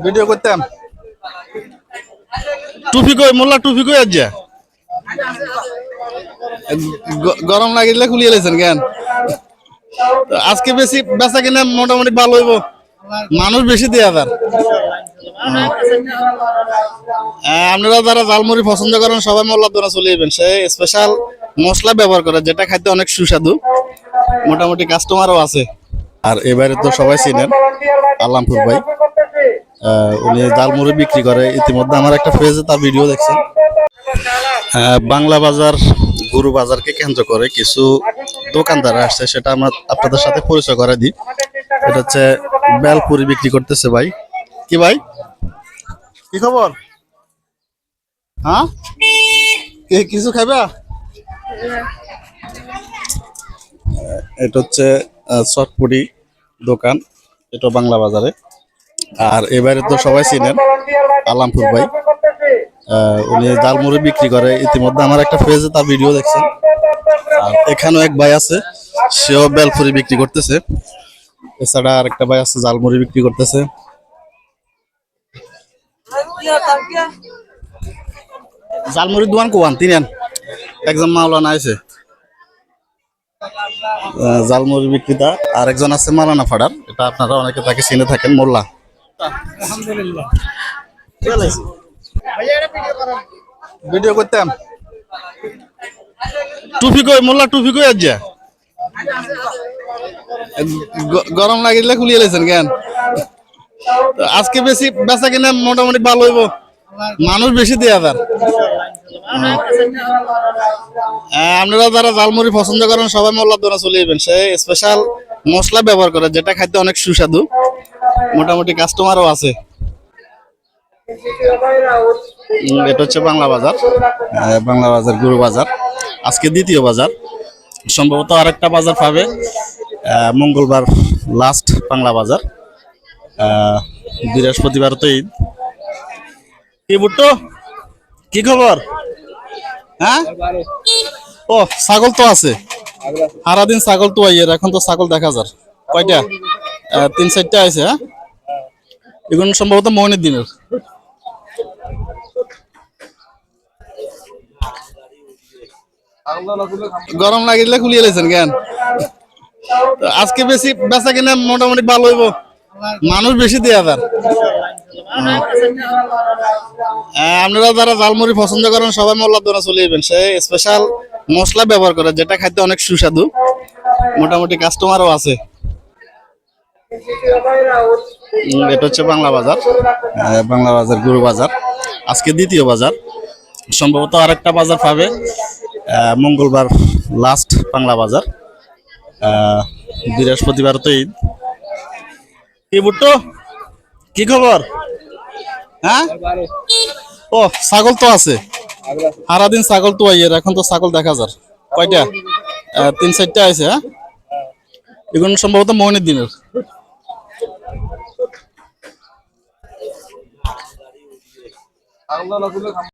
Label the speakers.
Speaker 1: Video করতাম। টুপি কই মোল্লা, টুপি কই আজ গরম লাগিলে খুলিয়ে লেছেন কেন? আজকে বেশি বেচা কিনা মোটামুটি ভালো হইব, মানুষ বেশি দেয়া যার। আপনারা যারা ঝালমুড়ি পছন্দ করেন সবাই মোল্লার দোকানে চলে যাবেন। সে স্পেশাল মশলা ব্যবহার করে যেটা খাইতে অনেক সুস্বাদু, মোটামুটি কাস্টমারও আছে। আর এবারে তো সবাই চিনেন আল্লামপুর ভাই, উনি ঝালমুড়ি বিক্রি করে। ইতিমধ্যে আমার একটা পেজে তার ভিডিও দেখছেন। বাংলা বাজার গরু বাজারকে কেন্দ্র করে কিছু দোকানদার আসছে, সেটা আমরা আপনাদের সাথে পরিচয় করে দিই। এটা হচ্ছে বেলপুরি বিক্রি করতেছে ভাই। কি ভাই, কি খবর? হ্যাঁ, কিছু খাইবা? এটা হচ্ছে চটপুরি দোকান, এটা বাংলা বাজারে। আর এবারে তো সবাই চিনেন আল্লামপুর ভাই, উনি ঝালমুড়ি বিক্রি করে। ইতিমধ্যে আমার একটা পেজে তার ভিডিও দেখছেন। আর এখানেও এক ভাই আছে, সেও বেলপুরি বিক্রি করতেছে। এছাড়া আর একটা ভাই আছে ঝালমুড়ি বিক্রি করতেছে। ঝালমুড়ির দোকান কোয়ান তিনেন একজন মাওলানা আছে, ঝালমুড়ি বিক্রেতা। আর একজন আছে মালানা ফাডার, এটা আপনারা অনেকে তাকে চিনে থাকেন, মোল্লা। আলহামদুলিল্লাহ, ভিডিও করতাম। টুপি কই মোল্লা, টুপি কই আজ গরম লাগিলে খুলিয়ে লেছেন কেন? আজকে বেশি বেচা কিনা মোটামুটি ভালো হইব, মানুষ বেশি দেয়া যার। আপনারা যারা ঝালমুড়ি পছন্দ করেন সবাই মোল্লার দোকানে চলে যাবেন। সে স্পেশাল মশলা ব্যবহার করে যেটা খাইতে অনেক সুস্বাদু, মোটামুটি কাস্টমারও আছে। এটা হচ্ছে বাংলা বাজার, বাংলা বাজার গরু বাজার। আজকে দ্বিতীয় বাজার, সম্ভবত আরেকটা বাজার পাবে মঙ্গলবার লাস্ট বাংলা বাজার। বৃহস্পতিবার তো ঈদ। কি বুট্টো, কি খবর? হ্যাঁ, ও ছাগল তো আছে, সারাদিন ছাগল তো আইয়ের। এখন তো ছাগল দেখা যার কয়টা, 3-4টা আছে। হ্যাঁ, এগুলো সম্ভবত মৌনের দিনের। গরম লাগিলে খুলিয়ে লেছেন কেন? আজকে বেশি বেচা কিনা মোটামুটি ভালো হইব, মানুষ বেশি দেয়া যার। আপনারা যারা ঝালমুড়ি পছন্দ করেন সবাই মোল্লার দোকানে চলে যাবেন। সে স্পেশাল মশলা ব্যবহার করে যেটা খাইতে অনেক সুস্বাদু, মোটামুটি কাস্টমারও আছে। এটা হচ্ছে বাংলা বাজার, বাংলা বাজার গরু বাজার। আজকে দ্বিতীয় বাজার, সম্ভবত আরেকটা বাজার পাবে মঙ্গলবার লাস্ট বাংলা বাজার। বৃহস্পতিবার তো ঈদ। কি বুট্টো, কি খবর? হ্যাঁ, ও ছাগল তো আছে, সারাদিন ছাগল তো আইয়ের। এখন তো ছাগল দেখা যার কয়টা, 3-4টা আছে। হ্যাঁ, এগুলো সম্ভবত মৌনের দিনের।